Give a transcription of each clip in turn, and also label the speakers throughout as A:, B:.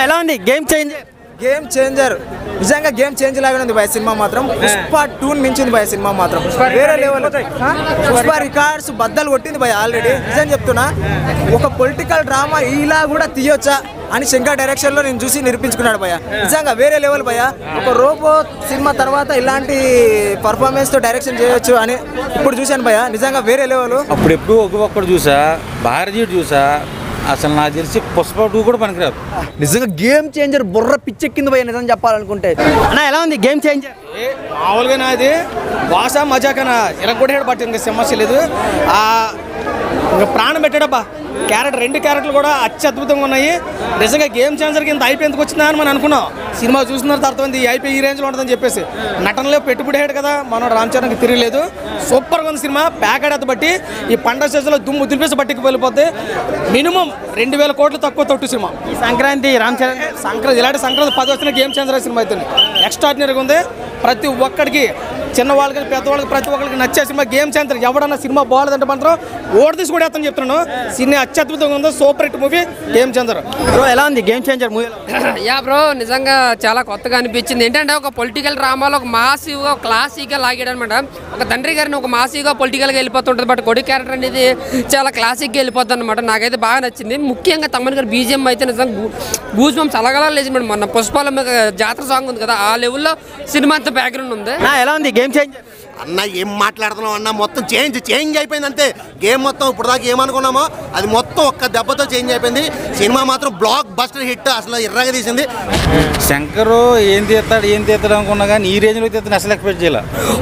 A: ఎలా ఉంది game changer నిజంగా గేమ్ చేంజ్ లాగానే ఉంది భయ సినిమా మాత్రం. పుష్ప 2 మించింది భయ సినిమా మాత్రం, వేరే లెవెల్. పుష్ప రికార్డ్స్ బద్దలు కొట్టింది భయ ఆల్రెడీ. నిజం చెప్తున్నా, ఒక పొలిటికల్ డ్రామా ఇలా కూడా తీయొచ్చా అని శంకర్ డైరెక్షన్ లో నేను చూసి నిరూపించుకున్నాడు భయ. నిజంగా వేరే లెవెల్ భయ. ఒక రోబో సినిమా తర్వాత ఇలాంటి పర్ఫార్మెన్స్ తో డైరెక్షన్ చేయొచ్చు అని ఇప్పుడు చూశాను భయ. నిజంగా వేరే లెవెల్.
B: అప్పుడు ఎప్పుడు ఒక్కొక్కడు చూసా, భారతీయుడు చూసా, అసలు నాకు తెలిసి పుష్ప 2 కూడా పనికిరాదు.
C: నిజంగా గేమ్ చేంజర్ బుర్ర పిచ్చెక్కింది భయ నిజం చెప్పాలనుకుంటే.
A: అన్న ఎలా ఉంది గేమ్ చేంజర్?
D: మామూలుగా అది వాసా మజాకనా ఇలా కూడా పట్టింది, సమస్య లేదు. ఇంకా ప్రాణం పెట్టాడబ్బా. క్యారెక్టర్ 2 క్యారెక్టర్లు కూడా అత్యద్భుతంగా ఉన్నాయి. నిజంగా గేమ్ చేంజర్కి ఇంత అయిపోయి ఎందుకు వచ్చిందా అని మనం అనుకున్నాం. సినిమా చూసిన తర్వాత అర్థమైంది ఈ అయిపోయి ఈ రేంజ్లో ఉంటుందని చెప్పేసి. నటనలో పెట్టుబడి అయ్యాడు కదా మన రామ్ చరణ్కి తిరగలేదు. సూపర్గా ఉంది సినిమా. ప్యాకెట్ బట్టి ఈ పండగ సీజన్లో దుమ్ము దులిపేసి బట్టికి వెళ్ళిపోతే మినిమం 2000 కోట్లు తక్కువ తొట్టు సినిమా.
A: ఈ సంక్రాంతి రామ్ చరణ్
D: ఇలాంటి సంక్రాంతి 10 వచ్చిన గేమ్ చేంజర్ సినిమా అయితే ఎక్స్ట్రాడినరీగా ఉంది. ప్రతి ఒక్కడికి, చిన్నవాళ్ళకి పెద్దవాళ్ళకి ప్రతి ఒక్కరికి నచ్చే సినిమా గేమ్ చేంజర్. ఎవడన్నా సినిమా బాగాలేదంటే మాత్రం ఓడి తీసి కూడా ఎత్తని చెప్తున్నాను. సినిమా అత్యద్భుతంగా ఉంది. Super hit movie game changer.
A: ఎలా ఉంది game changer movie?
E: Yeah bro, నిజంగా చాలా కొత్తగా అనిపించింది. ఏంటంటే ఒక పొలిటికల్ డ్రామాలో ఒక మాసివ్గా క్లాసిక్గా లాగాడు అనమాట. ఒక తండ్రి గారిని ఒక మాసివ్గా పొలిటికల్గా వెళ్ళిపోతుంటుంది. బట్ కొడుకు క్యారెక్టర్ అనేది చాలా క్లాసిక్గా వెళ్ళిపోతుంది అనమాట. నాకైతే బాగా నచ్చింది. ముఖ్యంగా తమ్మన్ గారి బీజిఎం అయితే నిజంగా గూజ్ బంప్స్ అలాగలా లేదు మేడం. మొన్న పుష్పాల జాతర సాంగ్ ఉంది కదా, ఆ లెవెల్లో సినిమా అంతా బ్యాక్గ్రౌండ్ ఉంది.
A: ఎలా ఉంది గేమ్ చేంజర్?
F: అన్న ఏం మాట్లాడుతున్నాం అన్న, మొత్తం చేంజ్ అయిపోయింది అంతే. గేమ్ మొత్తం ఇప్పుడు దాకా ఏమనుకున్నామో అది మొత్తం ఒక్క దెబ్బతో చేంజ్ అయిపోయింది. సినిమా మాత్రం బ్లాక్ బస్టర్ హిట్, అసలు ఎర్రగా తీసింది.
B: శంకరు ఏం తీస్తాడు అనుకున్నా కానీ ఈ రేంజ్లో తీస్తాను అసలు ఎక్స్పెక్ట్ చేయాలి.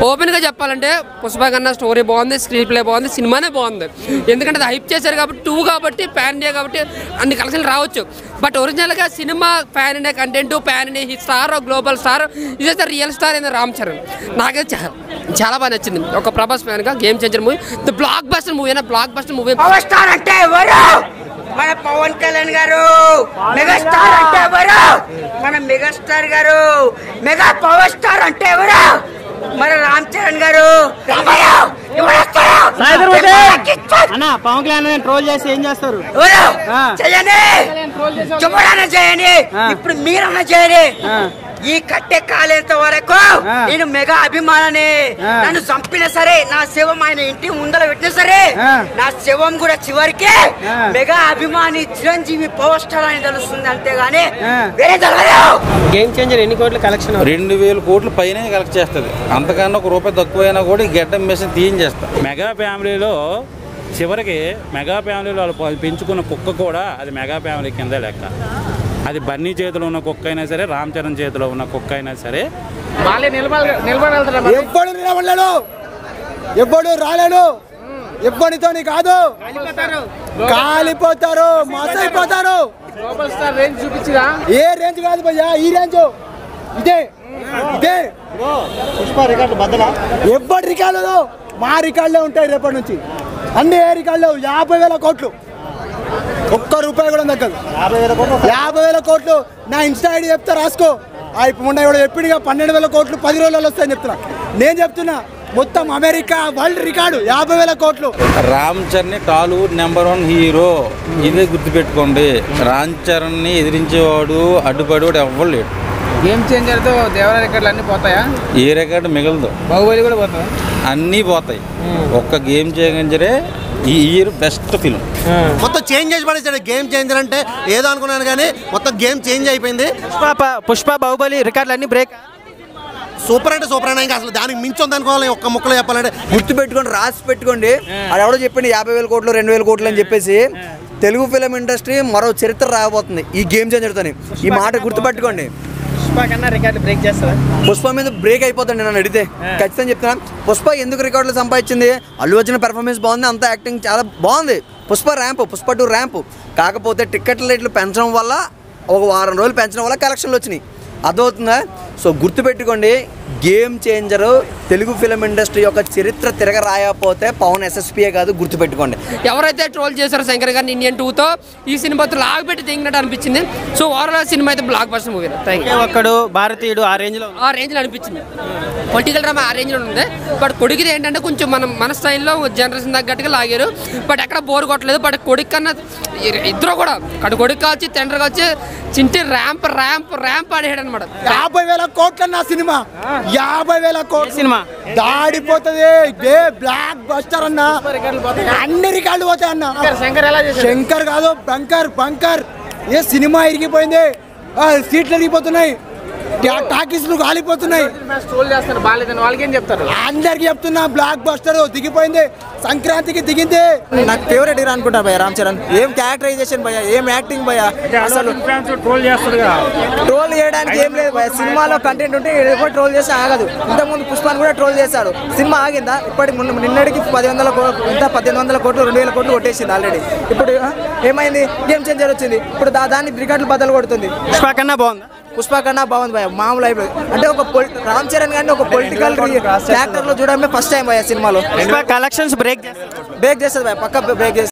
E: ఓపెన్గా చెప్పాలంటే పుష్ప కన్నా స్టోరీ బాగుంది, స్క్రీన్ ప్లే బాగుంది, సినిమానే బాగుంది. ఎందుకంటే అది హైప్ చేశారు కాబట్టి, 2 కాబట్టి, ప్యాన్ ఇండియా కాబట్టి అన్ని కలెక్షన్లు రావచ్చు. బట్ ఒరిజినల్గా cinema pan India content, pan India star, global star, ఇదే రియల్ స్టార్ అయిన రామ్ చరణ్. నాకైతే చాలా బాగా నచ్చింది. ఒక ప్రభాస్ ఫ్యాన్ గా game changer movie, the block buster movie. Block buster movie.
G: Power star అంటే ఎవరు? మన పవన్ కళ్యాణ్ గారు. మెగాస్టార్ అంటే ఎవరు? మన మెగాస్టార్ గారు. మెగా పవర్ స్టార్ అంటే ఎవరు? మన రామ్ చరణ్ గారు.
A: పవన్ కళ్యాణ్ ట్రోల్ చేసి ఏం చేస్తారు?
G: చేయండి, ఇప్పుడు మీరన్నా చేయండి. ఈ కట్టె కాలేంత వరకు నేను మెగా అభిమానని. నన్ను చంపినా సరే, నా శవం ఆయన ఇంటి ముందర పెట్టినా సరే, నా శవం కూడా చివరికి మెగా అభిమాని చిరంజీవి పవర్ స్టార్ అని తెలుస్తుంది, అంతేగాని వేరే తెలవదు.
A: గేమ్ చేంజర్ ఎన్ని కోట్ల కలెక్షన్?
B: 2000 కోట్ల పైన కలెక్ట్ చేస్తుంది. అంతకన్నా ₹1 తక్కువైనా కూడా గెడ్డం మెషిన్ తీయించేస్తా.
H: మెగా ఫ్యామిలీలో చివరికి మెగా ఫ్యామిలీలో వాళ్ళు పెంచుకున్న కుక్క కూడా అది మెగా ఫ్యామిలీ కింద లెక్క. అది బన్నీ చేతిలో ఉన్న కుక్క అయినా సరే, రామ్ చరణ్ చేతిలో ఉన్న కుక్క అయినా సరే,
D: ఎప్పుడు నిలబడలేడు, ఎప్పుడు రాలేడు, ఎప్పటితో కాదు, కాలిపోతారు, మసైపోతారు. ఏ రేంజ్ కాదు భయ్యా, ఈ రేంజ్ ఇదే. పుష్ప రికార్డు బద్దలా ఎప్పటి రికార్డు మా రికార్డులే ఉంటాయి రేపటి నుంచి. అన్ని ఏ రికార్డులు 50,000 కోట్లు, ₹1 కూడా దక్కదు. 50,000 కోట్లు. నా ఇన్స్టా ఐడి చెప్తా, రాసుకో. ఇప్పుడు మొన్న కూడా ఎప్పుడుగా 12,000 కోట్లు 10 రోజులలో వస్తాయని చెప్తున్నా. నేను చెప్తున్నా మొత్తం అమెరికా వరల్డ్ రికార్డు 50,000 కోట్లు.
B: రామ్ చరణ్ టాలీవుడ్ #1 హీరో. ఇదే గుర్తుపెట్టుకోండి. రామ్ చరణ్ని ఎదిరించేవాడు, అడ్డుపడేవాడు ఎవ్వరు లేడు.
A: గేమ్ చేంజర్ తో దేవర రికార్డులు అన్ని పోతాయా?
B: ఏ రికార్డు మిగలదు.
A: బాహుబలి కూడా పోతాయి,
B: అన్నీ పోతాయి. ఒక్క గేమ్ చేంజరే ఈ ఇయర్ బెస్ట్ ఫిల్మ్.
F: మొత్తం చేంజ్ చేసి పడేసాడు. గేమ్ చేంజర్ అంటే ఏదో అనుకున్నాను కానీ మొత్తం గేమ్ చేంజ్ అయిపోయింది.
A: పుష్ప బాహుబలి రికార్డులు అన్ని బ్రేక్.
F: సూపర్ అంటే సూపర్ అయినా ఇంకా అసలు దానికి మించి ఉందనుకోవాలి. ఒక్క ముక్కలో చెప్పాలంటే
C: గుర్తు పెట్టుకోండి, రాసి పెట్టుకోండి. అది ఎవడో చెప్పండి 50,000 కోట్లు 2,000 కోట్లు అని చెప్పేసి. తెలుగు ఫిలిం ఇండస్ట్రీ మరో చరిత్ర రాబోతుంది ఈ గేమ్ చేంజర్తోని. ఈ మాట గుర్తుపెట్టుకోండి.
A: పుష్ప కన్నా రికార్డు బ్రేక్ చేస్తారా?
C: పుష్ప మీద బ్రేక్ అయిపోతుంది నన్ను అడిగితే. ఖచ్చితంగా చెప్తున్నాను. పుష్ప ఎందుకు రికార్డులు సంపాదించింది? అల్లు అర్జున్ పెర్ఫార్మెన్స్ బాగుంది, అంతా యాక్టింగ్ చాలా బాగుంది. పుష్ప 2 ర్యాంపు. కాకపోతే టికెట్ల రేట్లు పెంచడం వల్ల, ఒక వారం రోజులు పెంచడం వల్ల కలెక్షన్లు వచ్చినాయి. అర్థమవుతుందా? సో గుర్తుపెట్టుకోండి, game changer Telugu film industry యొక్క చరిత్ర తిరగ రాయకపోతే పవన్ SSPయే కాదు, గుర్తుపెట్టుకోండి.
E: ఎవరైతే ట్రోల్ చేశారో శంకర్ గారిని ఇండియన్ 2తో, ఈ సినిమాతో లాగబెట్టి తెగినట్టు అనిపించింది. సో ఓవరాల్ సినిమా అయితే బ్లాక్ బస్టర్ మూవీ.
A: ఒక్కడు భారతీయుడు ఆ రేంజ్లో
E: అనిపించింది. పొలిటికల్ డ్రామా ఆ రేంజ్లో ఉంది. బట్ కొడుకుది ఏంటంటే కొంచెం మన స్టైల్లో జనరేషన్ తగ్గట్టుగా లాగారు. బట్ ఎక్కడ బోర్ కొట్టలేదు. బట్ కొడుకు కన్నా ఇద్దరు కూడా, కొడుకు కావచ్చు తండ్రి కావచ్చు చింటి ర్యాంప్ ర్యాంప్ ర్యాంప్ ఆడాడు అనమాట.
I: 50,000 కోట్ల నా సినిమా 50,000 కోట్ల సినిమా దాడిపోతుంది. బ్లాక్ బస్టర్ అన్న, అన్ని రికార్డులు పోతాయి అన్న. శంకర్ కాదు బంకర్ ఏ సినిమా ఇరిగిపోయింది, సీట్లు ఇరిగిపోతున్నాయి, టాకీస్లు కాలిపోతున్నాయి. అందరికి చెప్తున్నా బ్లాక్ బస్టర్ దిగిపోయింది, సంక్రాంతికి దిగింది.
A: నాకు ఫేవరెట్ హీరో అనుకుంటా భయ రామ్ చరణ్. ఏం క్యారెక్టరైజేషన్ భయ, ఏం యాక్టింగ్ భయ. అసలు ట్రోల్ చేయడానికి ఏం లేదు భయ. సినిమాలో కంటెంట్ ఉంటే ఎప్పుడు ట్రోల్ చేసి ఆగదు. ఇంతకుముందు పుష్పాన్ని కూడా ట్రోల్ చేశారు. సినిమా ఆగిందా? ఇప్పటికి నిన్నటికి 1800 కోట్లు 2000 కోట్లు కొట్టేసింది ఆల్రెడీ. ఇప్పుడు ఏమైంది? గేమ్ చేంజర్ వచ్చింది. ఇప్పుడు దాన్ని రికార్డులు బద్దలు కొడుతుంది. పుష్ప కన్నా బాగుంది భయ. మామూలు అయిపోయి అంటే ఒక రామ్ చరణ్ గారిని ఒక పొలిటికల్ క్యారెక్టర్ లో చూడడమే ఫస్ట్ టైం భయ సినిమాలో.
I: కలెక్షన్స్ బ్రేక్
A: చేస్తుంది భయ, పక్క బ్రేక్ చేస్తుంది.